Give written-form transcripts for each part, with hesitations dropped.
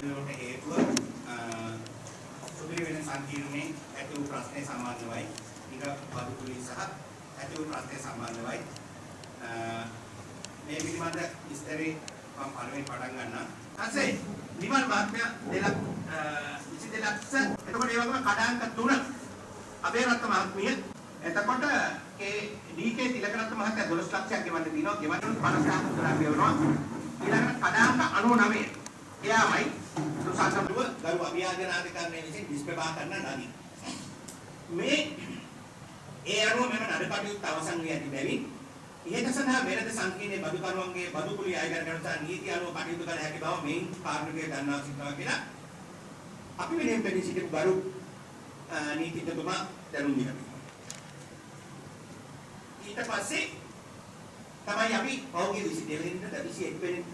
ඒකට හේතුව සුපිරි වෙන සංකීර්ණයේ ඇති වූ ප්‍රශ්නේ සම්බන්ධවයි. ඊට බදුකුලි සහ ඇති වූ ප්‍රශ්නේ සම්බන්ධවයි. මේ පිළිබඳ විස්තරේ මම පළවෙනි පටන් ගන්නම්. ඊපස්සේ නිමල් මහත්මයා 22 ලක්ෂ එතකොට ඒ වගේම කඩාංක 3 අබේරත්න මහත්මිය එතකොට ඩී.කේ. තිලකරත්න මහත්තයා 12 ලක්ෂයක් ගෙවන්න දිනවා. ගෙවන්න 50,000 දොලර් ගෙවනවා. ඊළඟට කඩාංක 99 එයාමයි සුසාසම්දුව ගරු අභියාචනාධිකරණය විසින් නිෂ්ප්‍රභා කරන නදී. මේ ඒ අනුව මෙම නඩ කටයුත්ත අවසන් වී ඇති බැවින් ඉහත සඳහා වෙනද සංකීර්ණ බදු කරුවන්ගේ බදු කුලිය අයගැන කරන නීති අනුව කටයුතු කළ හැකි බව මේ කාර්මිකය දන්වා සිටිනවා කියලා අපි වෙනින් පෙනී සිටින ගරු නීතිඥතුමා දැනුම් දීලා. ඊට පස්සේ තමයි අපි පෞද්ගලික 22 වෙනිදා 21 වෙනිදා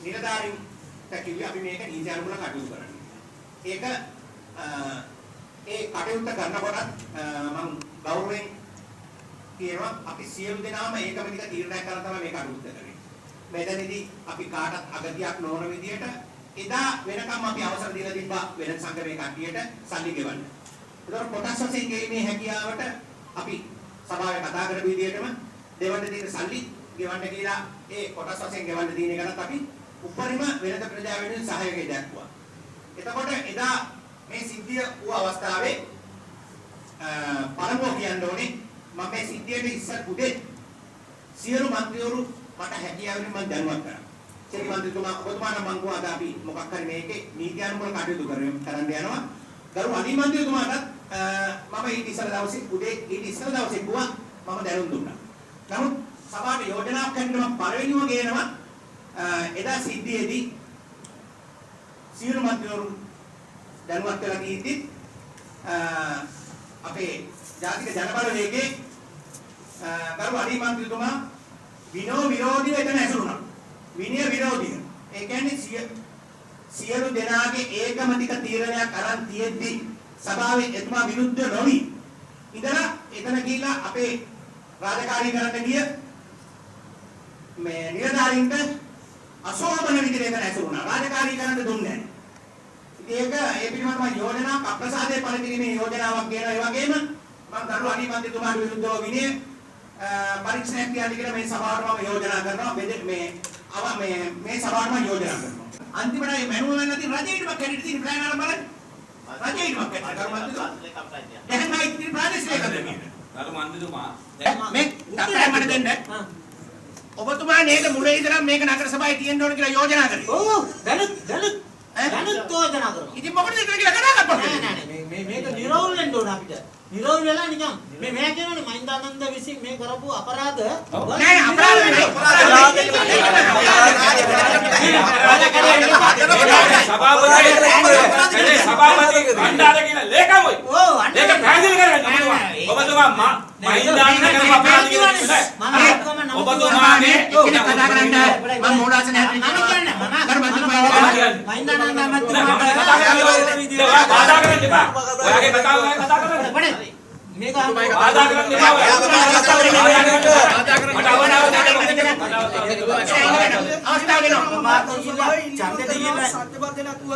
නිලධාරීන් කිව්වේ අපි මේක නීති අනුකූල කටයුතු කරන්න. ඒක ඒ කටයුත්ත කරනකොට මම ගෞරවයෙන් කියනවා අපි සියලු දෙනාම ඒකම ටික තීරණය කරලා තමයි මේ කටයුත්ත කරන්නේ. මෙතනදී අපි කාටත් අගතියක් නොවන විදියට එදා වෙනකම් අපි අවසර දීලා තිබ්බා වෙන සංගමේ කට්ටියට සල්ලි ගෙවන්න. ඒතකොට කොටස් වශයෙන් ගෙවීමේ හැකියාවට අපි සභාවේ කතා කරපු විදියටම දෙවන්න තියෙන සල්ලි ගෙවන්න කියලා ඒ කොටස් වශයෙන් ගෙවන්න දින එකකට අපි උපරිම වෙනද ප්‍රජා වෙනුවෙන් සහයෝගය දක්වුවා. එතකොට එදා මේ සිද්ධිය වූ අවස්ථාවේ පළමුව කියන්න ඕනේ මම මේ සිද්ධියට ඉස්සර පුදේ සියලු മന്ത്രിවරු මට හැකියාවෙන් මම දැනුවත් කරා. සියලු മന്ത്രിතුමා ඔබතුමාට මම කිව්වා අපි මොකක් හරි මේකේ නීති අනුකූල කටයුතු කරන්න යනවා. ගරු අනි മന്ത്രിතුමාටත් මම ඊට ඉස්සර දවසේ පුදේ ඊට ඉස්සර දවසේ කිව්වා මම දැනුම් දුන්නා. නමුත් සභාවට යෝජනා කරනවා පළවෙනිව ගේනවා එදා සිද්ධියේදී සියලු මන්ත්‍රීවරු දැනුවත් කරලා තියෙද්දි අපේ ජාතික ජනබලවේගයේ ගරු අනි මන්ත්‍රීතුමා විරෝධීව එතන ඇසුරුණා. විනය විරෝධීව. ඒ කියන්නේ සියලු දෙනාගේ ඒකමතික තීරණයක් අරන් තියෙද්දි සභාවේ එතුමා විරුද්ධ නොවි ඉඳලා එතන ගිහිලා අපේ රාජකාරී කරන්න ගිය මේ නිලධාරීන්ට අශෝභන විදිහට එතන ඇසුරුණා. රාජකාරී කරන්න දුන්නේ නැහැ. ඒ පිළිබඳව යෝජනා අප්‍රසාදයේ පරිදිමේ යෝජනාවක් කියන ඒ වගේම මම දරු අනි මන්ත්‍රීතුමාට විරුද්ධව විනය පරීක්ෂණයක් තියන්න කියලා මේ සභාවට මම යෝජනා කරනවා. මේ සභාවට මම යෝජනා කරනවා. අන්තිමට මේ මැනුවල් නැති රජයටම කැඩිට තියෙන ප්ලෑන් අරන් බලන්න. රජයටම කැඩිට කරු මන්ත්‍රීතුමා. දැන් මම ඉතින් ප්‍රාදේශීය කන්දේ කරු මන්ත්‍රීතුමා දැන් මේ උත්තරය මට දෙන්න. ඔබතුමා නේද මුලින් ඉඳලා මේක නගර සභාවේ තියෙන්න ඕන කියලා යෝජනා කරේ. ඔව් දැනුත් යෝජනා කරනවා. ඉතින් මොකටද ඒක කියලා කතා කරපුවා? නෑ මේක නිරවුල් වෙන්න ඕන අපිට. නිරවුල් වෙලා නිකන් මේ කියනවනේ මහින්දානන්ද විසින් මේ කරපු අපරාධ නෑ අපරාධ නෙවෙයි. සභාපති අණ්ඩාර කියන ලේකම්වයි. ඔව් ඒක පැහැදිලි කරගන්න ඔබතුමා මහින්දානන්ද කරපු අපරාධ කියලා ඔබතුමානේ කතා කරන්න මම මූලාසනය හරි කියනවා. කරු මන්ත්‍රීතුමා මහින්දානන්ද මන්ත්‍රීතුමා කතා කරන්න එපා. ඔයාගේ කතාව කතා කරන්න. මේක ආදා කරන්න එපා. අවස්ථාව දෙනවා. ඡන්දෙ දෙන්න සත්‍යබද්ධ නැතුව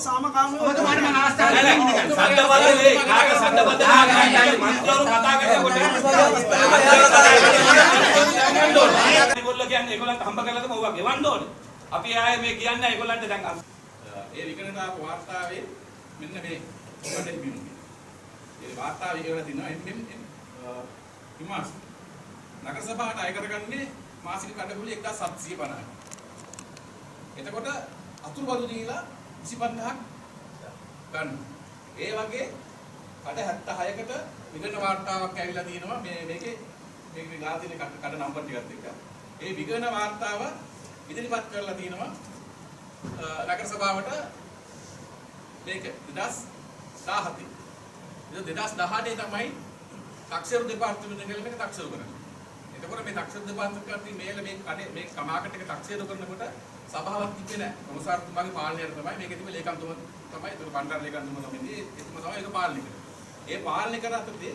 සාමකාමීව ඔබතුමාට මම අවස්ථාව දෙන්න. සත්‍යබද්ධ කාගේ සත්‍යබද්ධ නැහැ. මන්ත්‍රීවරු කතා කරනකොට ඒගොල්ලෝ කියන්නේ ඒගොල්ලන්ට හම්බ කරලා තමයි ඔවා ගෙවන්න ඕනේ. අපි ආයේ මේ කියන්නේ ඒගොල්ලන්ට දැන් ඒ විකරණතාව වාර්තාවේ මෙන්න මේ ඔබට බිනුනේ. ඒ වාර්තාවේ කියලා තියෙනවා හිමාස් නගර සභාවට අය කරගන්නේ මාසික කඩපුලි 1750. එතකොට අතුරුබදු දීලා 25ක් ගන්න. ඒ වගේ කඩ 76කට විකරණ වාර්තාවක් ඇවිල්ලා තියෙනවා මේකේ ගා තියෙන කඩ නම්බර් ටිකත් එක්ක. ඒ විකරණ වාර්තාව ඉදිරිපත් කරලා තියෙනවා නගර සභාවට මේක 2017. ඒක 2018 තමයි තාක්ෂර දෙපාර්තමේන්තුව එකල මේක තාක්ෂර කරන්නේ. එතකොට මේ තාක්ෂර දෙපාර්තමේන්තුව මේල මේ කඩේ මේ කමාකට එක තාක්ෂර කරනකොට සභාවක් තිබ්බේ නැහැ. කොමසාර්තුමාගේ පාලනයට තමයි මේක තිබ්බේ ලේකම්තුමා තමයි ඒක බණ්ඩාර ලේකම්තුමා තමයි එතුමා තමයි ඒක පාලනය කරන්නේ. ඒ පාලනය කරන අතරේ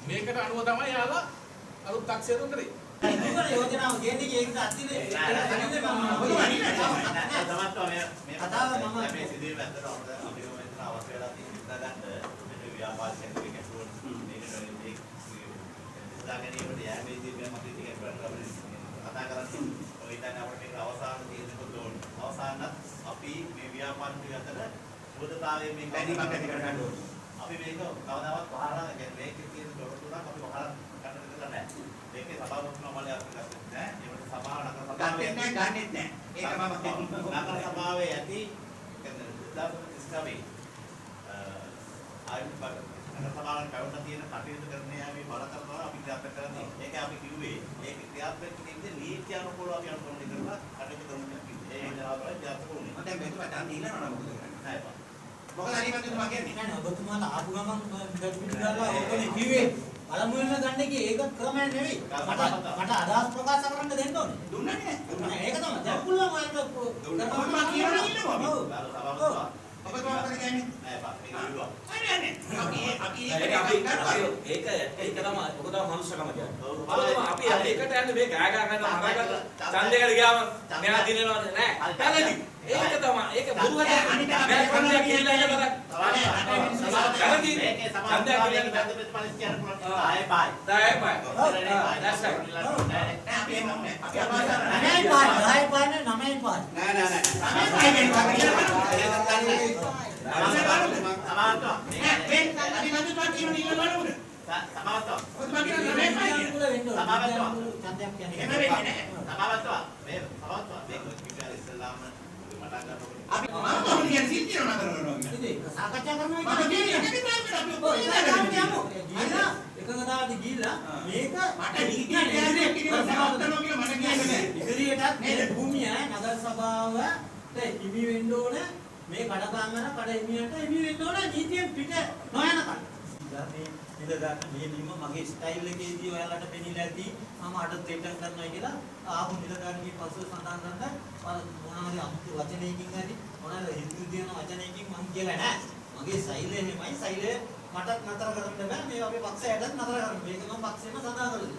මේකට අනුව තමයි යාලා අලුත් තාක්ෂිය කරේ. ඉතින් යෝජනාව කියන්නේ ඒකට අත්තිනේ කලින්ද මම කතාව මම මේ සිදුවීම ඇත්තට අපිට මෙතන අවශ්‍ය වෙලා තියෙන විස්තර ගන්න මේ ව්‍යාපාරික කෙනෙක් ඇතුළු මේක ඉස්සරහට යෑමේදී මම ටික කතා කරන්නේ ඔය ඉතින් අපිට මේක අවසාන තීරණයක් දුන්න. අවසානත් අපි මේ ව්‍යාපාරික අතර සුබතාවයේ මේ බැඳීමක් ඇති කර ගන්න ඕනේ. අපි මේක කවදාවත් වහලා කියන්නේ මේකේ තියෙන දොර තුනක් අපි වහලා ගන්න දෙන්න නැහැ. මේකේ සභාවතුන මලයක් අපිට නැහැ. ඒකට සභාව නගර සභාවේ ගන්නෙත් නැහැ. ඒක මම නගර සභාවේ ඇති කියන්නේ 2019 ආයුධ නගර සභාවේ පැවැත්ම තියෙන කටයුතු කරන යාමේ බල කරනවා අපි ක්‍රියාත්මක කරන්නේ. ඒක අපි කිව්වේ ඒක ක්‍රියාත්මක කිරීමේ නීති අනුකූලව අපි අනුකරණය කරලා කටයුතු කරමු කියලා කිව්වේ. ඒ ජනාධිපති ක්‍රියාත්මක වුණේ. මම දැන් මෙතුමා දැන් දීලා නෝ මොකද කරන්නේ? නැහැ බා. මොකද අනිවාර්යයෙන්ම කියන්නේ නෑ ඔබතුමාලා ආපු ගමන් ගඩිවිලා ඕකනේ කිව්වේ පළමුවෙන්ම ගන්න එකේ ඒක ක්‍රමයක් නෙවෙයි මට අදහස් ප්‍රකාශ කරන්න දෙන්න ඕනේ දුන්නා නේ ඒක තමයි දැන් පුළුවන් ඔයාලට දුන්නා කියනවා ඉන්නවා ඔව් සභාවතුන ඔබතුමා මොකද කියන්නේ නැහැ බා. මේක කිව්වා. අනේ අපි ඒක තමයි ඔක තමයි මනුස්සකම කියන්නේ. අපි එකට යන්නේ මේ ගෑ ගෑ කරන මරකට ඡන්දයකට ගියාම මෙයා දිනනවද නැහැ. පැලදි. ඒක තමයි. ඒක බොරුවට මම ඡන්දයක් කියලා ඉන්න බරක්. පැලදි. මේකේ සභාවතුන කියන්නේ බඳ ප්‍රතිපලිස් කියන පුළුවන්. ආයේ බායි. දායයි බයි. that's right. අපි එමු නේ අපි අමාසාර නමයි පාන නමයි පාන නෑ නෑ නෑ සාකච්ඡා කරනවා එකකදාදී ගිහිල්ලා මේක මට නීතියක් කියලා සමර්ථනෝ කියලා මට කියන්නේ ඉදිරියටත් මේ භූමිය නගර සභාවට හිමි වෙන්න ඕන මේ කඩකාමර කඩ හිමියට හිමි වෙන්න ඕන නීතියෙන් පිට නොයනකම්. මේ ඉඳලා මේ නිම මගේ ස්ටයිල් එකේදී ඔයාලට පෙනිලා ඇති මම අඩ දෙටක් කරනවා කියලා ආපු නිලධාරිගේ පසුව සඳහන් කරන්න මොනවාරි අමුතු වචනයකින් හරි මොනවාරි හිතු දෙන වචනයකින් මම කියලා නෑ. මගේ සෛලය එහෙමයි සෛලය මටත් නතර කරන්න බෑ මේ අපේ පක්ෂයටත් නතර කරන්න. මේක මම පක්ෂෙම සඳහන් කරලා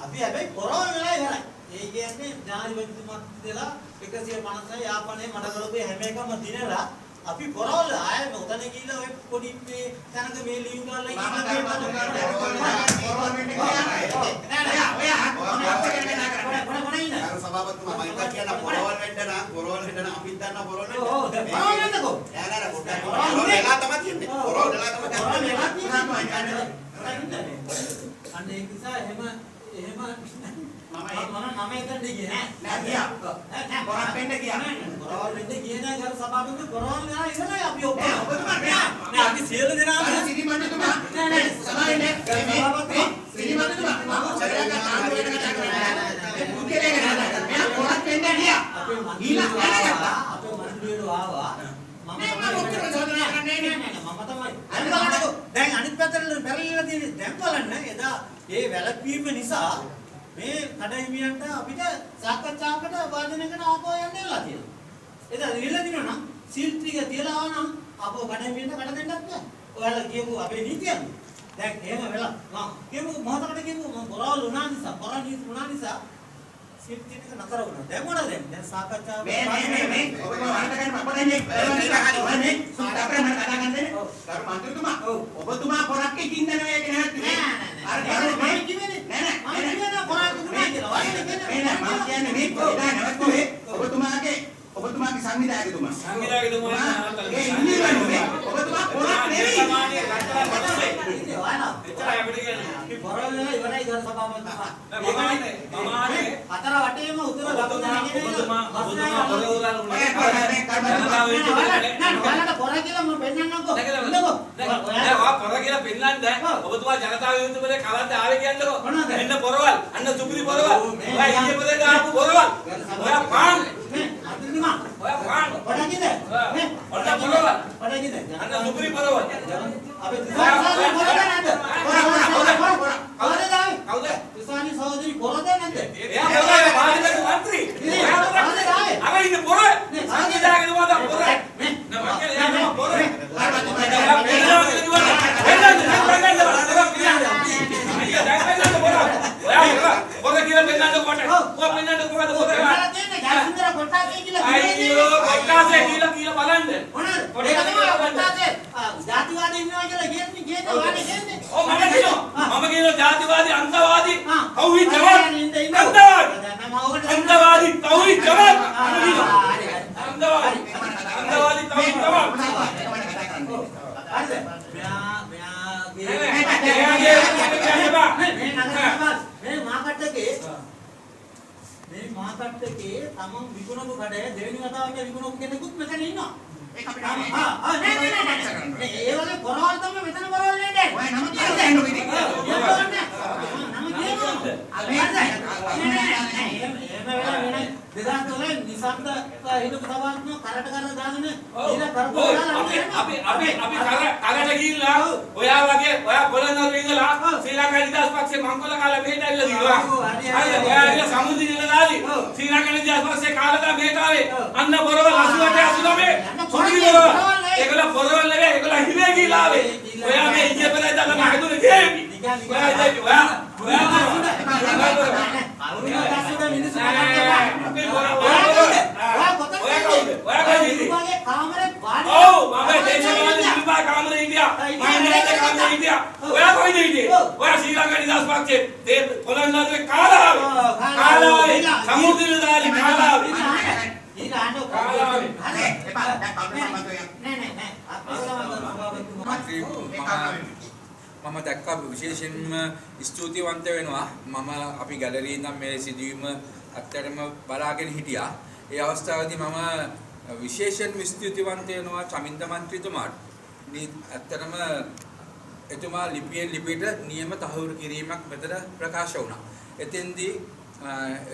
අපි හැබැයි කොරෝන වෙලා ඉවරයි. ඒ කියන්නේ ජනාධිපතිතුමත් දෙලා 150 යාපනයේ මඩ කරපු හැම එකම දිනලා අපි කොරෝල ආයෙ උතන ගිහිල්ලා ඔය පොඩි මේ තැනක මේ ලියු කරලා ඉන්න සභාපතිතුමා මම ඉතින් කියන පොරවල් වෙන්න නම් පොරවල් වෙන්න නම් අපිත් දන්නා පොරවල් වෙන්න. ඔව් පොරවල් වෙන්නකෝ. නෑ නෑ පොරවල් වෙලා තමයි කියන්නේ. පොරවල් වෙලා තමයි කියන්නේ. අන්න ඒක නිසා එහෙම මම නම එකට ගියේ නෑ ගියා කොරක් වෙන්න ගියා පොරවල් වෙන්න ගියේ නෑ ගල් සභාවකෙන් පොරවල් ගා ඉවරයි අපි ඔක්කොම ඔබතුමා නෑ අපි සියලු දෙනාම සිරිමන්තුමා නෑ සමාවෙන්නේ මේ සිරිමන්තුමා මම චරයක ආන්දෝලන කතා කරන්නේ මුකේලේ නෑ මෙයා කොරක් වෙන්න ගියා අපේ මන්ත්‍රීවරු ආවා මම දැන් අනිත් පැත්තට බැලලා තියෙන දැන් බලන්න එදා ඒ වැළපීම නිසා මේ කඩහිමියන්ට අපිට සාකච්ඡාවකට වාදනයකට ආපහු යන්න වෙලා තියෙනවා. එදා ඉල්ලලා දිනවා නම් සීල් ටික තියලා ආවනම් ආපහු කඩහිමියන්ට කඩ දෙන්නත් බෑ. ඔයාලා කියපු අපේ නීතියම. දැන් එහෙම වෙලා මම කියපු මොහොතකට කියපු මම බොරවල් වුණා නිසා බොරවල් නීති වුණා නිසා සීල් ටික නතර වුණා. දැන් මොනවද දැන් සාකච්ඡාව මේ ඔබතුමා වරද ගන්න අප දෙන්නේ ඔබනේ සුන්දරව මම කතා කරන්නේ ගරු මන්ත්‍රීතුමා ඔබතුමා කොරක් එකින් දනවා ඒක නෑ අර ගරු මේ කිව්වේ නෑ මේ පොඩා නැවතුනේ ඔබතුමාගේ සංවිධායකතුමා ඒ ඉන්නේ ඔබතුමා කොරක් නෙවෙයි සමානීය රටවල් පස්සේ එච්චරයි අපිට කියන්නේ අපි පොරවල් වෙලා ඉවරයි ගල් සභාපතිතුමා මමානේ අතර වටේම උතුර දකුණ ඔබතුමා පොරවල් උනා ඔයාලට පොර කියලා මම පෙන්නන්නම්කෝ නෑ ඔයා පොර කියලා පෙන්නන්න ඔබතුමා ජනතා විමුක්තිපදේ කලන්ත ආවේ කියන්නකෝ මෙන්න පොරවල් අන්න සුපිරි පොරවල් ඔයා ඊයේ පොරේ දාපු පොරවල් ඔයා පාන් අතුරුමා ඔයා පාන් පොඩකිද නේ ඔන්න පොරවල් පොඩකිද අන්න සුපිරි පොරවල් අපි තුසානි පොරද නැද්ද කවුද දාවේ කවුද තුසානි සහෝදරි පොරද නැද්ද එයා පොරේ මාධ්‍යක මන්ත්‍රී එයා කවුද දාවේ අර ඉන්නේ පොරේ සංවිධායකතුමා දා පොරේ නෑ මම කියන්නේ එයා පොරේ ඔයා හරිද? මෙයාගේ මේ මාකට් එකේ තමන් විකුණපු කඩේ දෙවෙනි වතාවට විකුණපු කෙනෙකුත් මෙතන ඉන්නවා. ඒක අපිට නෑ ඒ වගේ පොරවල් තමයි මෙතන පොරවල් නේද? ඔය නම කියලා දෙන්න ඉතින්. නම කියනවා. 2003 නිසන්ත හිටපු සභාවත්ම කරට කරලා දාගෙන ඊළ අපි කරට ගිහිල්ලා ඔයා වගේ ඔයා කොළඹ ඉඳලා ශ්‍රී ලංකා නිදහස් පක්ෂේ මංගල කාලේ මෙහෙට ඇවිල්ලා දිනවා. හරිද? ඔයා ඉන්න සමුද්‍රි නිලධාරි ශ්‍රී ලංකා නිදහස් පක්ෂේ කාලේ මෙහෙට ආවේ. අන්න බොරවල් 88 89 පොඩි බොරවල්. ඒගොල්ලෝ බොරවල් නෙවෙයි ඒගොල්ලෝ හිලේ ගිහිල්ලා ආවේ. ඔයා මේ ඉජේ පෙරේද ළම හැදුනේ ගේමි. මම දැක්කා විශේෂයෙන්ම ස්තුතිවන්ත වෙනවා මම අපි ගැලරියේ ඉඳන් මේ සිදුවීම අත්‍යවශ්‍යම බලාගෙන හිටියා. ඒ අවස්ථාවේදී මම විශේෂයෙන් ස්තුතිවන්ත වෙනවා චමින්ද මන්ත්‍රීතුමාට. ඇත්තටම එතුමා ලිපියට නියම තහවුරු කිරීමක් මෙතන ප්‍රකාශ වුණා. එතෙන්දී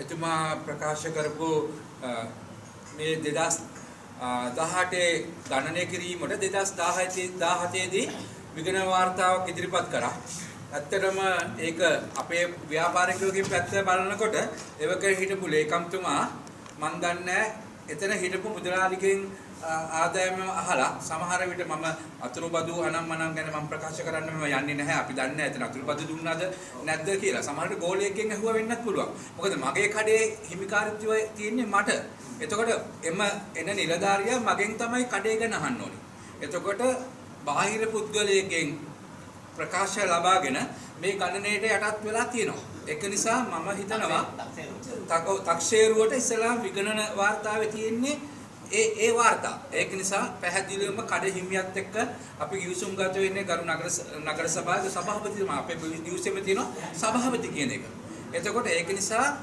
එතුමා ප්‍රකාශ කරපු මේ 2018 ගණනය කිරීමට 2017 දී විගණන වාර්තාවක් ඉදිරිපත් කරා. ඇත්තටම ඒක අපේ ව්‍යාපාරිකයෝගේ පැත්ත බලනකොට එවක හිටපු ලේකම්තුමා මන් දන්නේ එතන හිටපු මුදලාලිගෙන් ආදායම අහලා සමහර විට මම අතුරුබදු අනම්මනම් ගැන මම ප්‍රකාශ කරන්න මම යන්නේ නැහැ. අපි දන්නේ නැහැ එතන අතුරුබදු දුන්නාද නැද්ද කියලා. සමහර විට ගෝලියෙක්ගෙන් ඇහුවා වෙන්නත් පුළුවන්. මොකද මගේ කඩේ හිමිකාරීත්වය තියෙන්නේ මට. එතකොට එන නිලධාරියා මගෙන් තමයි කඩේ ගැන අහන්න ඕනේ. එතකොට බාහිර පුද්ගලයෙක්ගෙන් ප්‍රකාශය ලබාගෙන මේ ගණනයට යටත් වෙලා තියෙනවා. ඒක නිසා මම හිතනවා තක්සේරුවට ඉස්සලා විගණන වාර්තාවේ තියෙන්නේ ඒ වාර්තා. ඒක නිසා පැහැදිලිවම කඩ හිමියත් එක්ක අපි ගිවිසුම් ගත වෙන්නේ ගරු නගර සභාවේ සභාපතිතුමා අපේ ගිවිසුමේ තියෙනවා සභාපති කියන එක. එතකොට ඒක නිසා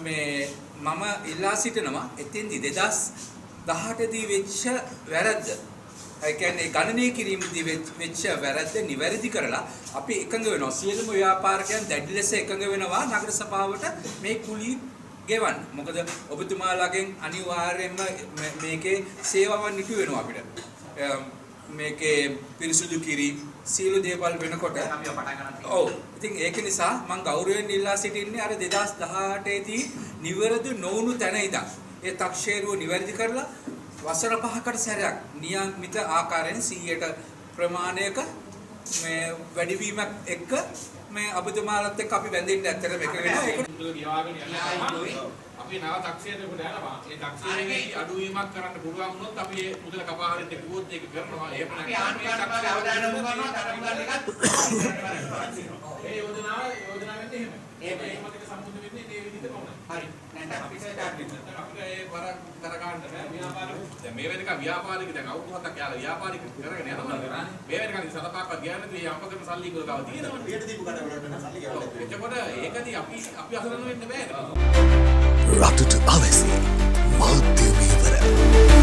මේ මම ඉල්ලා සිටිනවා එතෙන්දී 2018 දී වෙච්ච වැරද්ද ඒ කියන්නේ ගණනය කිරීමේදී වෙච්ච වැරද්ද නිවැරදි කරලා අපි එකඟ වෙනවා සියලුම ව්‍යාපාරිකයන් දැඩි ලෙස එකඟ වෙනවා නගර සභාවට මේ කුලී ගෙවන්න. මොකද ඔබතුමාලාගෙන් අනිවාර්යයෙන්ම මේකේ සේවාවන් ඉටු වෙනවා අපිට. මේකේ පිරිසුදු කිරීම සීල දේවල් වෙනකොට ඔව් ඉතින් ඒක නිසා මම ගෞරවයෙන් ඉල්ලා සිටින්නේ අර 2018 දී නිවැරදි නොවුණු තැන ඉඳන් ඒ තක්ෂේරුව නිවැරදි කරලා වසර 5කට සැරයක් නියමිත ආකාරයෙන් 100ට ප්‍රමාණයක මේ වැඩිවීමක් එක්ක මේ අබතුමාලත් එක්ක අපි බැඳෙන්න ඇත්තට මේක වෙනවා ඒක ගියාගෙන යනවා අපි නව තක්ෂේරුවකට යනවා ඒ තක්ෂේරුවේ අඩුවීමක් කරන්න පුළුවන් වුණොත් අපි ඒ මුදල කපා හරින්න කිව්වොත් ඒක කරනවා එහෙම නැත්නම් අපි අවදානම කරනවා තරමුදල් ටිකක් ඒ යෝජනාවෙන් එහෙම ඒක මතක සම්මුඛ වෙන්නේ ඒ විදිහටම උනා හරි නැත්නම් අපිට අපිට ඒ වර කර ගන්න බෑ ව්‍යාපාරික දැන් මේ වෙනකන් ව්‍යාපාරික දැන් අවුරුදු 7ක් යාලා ව්‍යාපාරික කරගෙන යනවා මේ වෙනකන් සතපාක්වත් ගියා නැති මේ අම්පකරන සල්ලි වල ගාව තියෙනවා පිට දීපු කඩ වලට නම් සල්ලි ගාව එතකොට ඒකදී අපි අසරණ වෙන්න බෑ රටට අවශ්‍ය මාධ්‍ය වීවර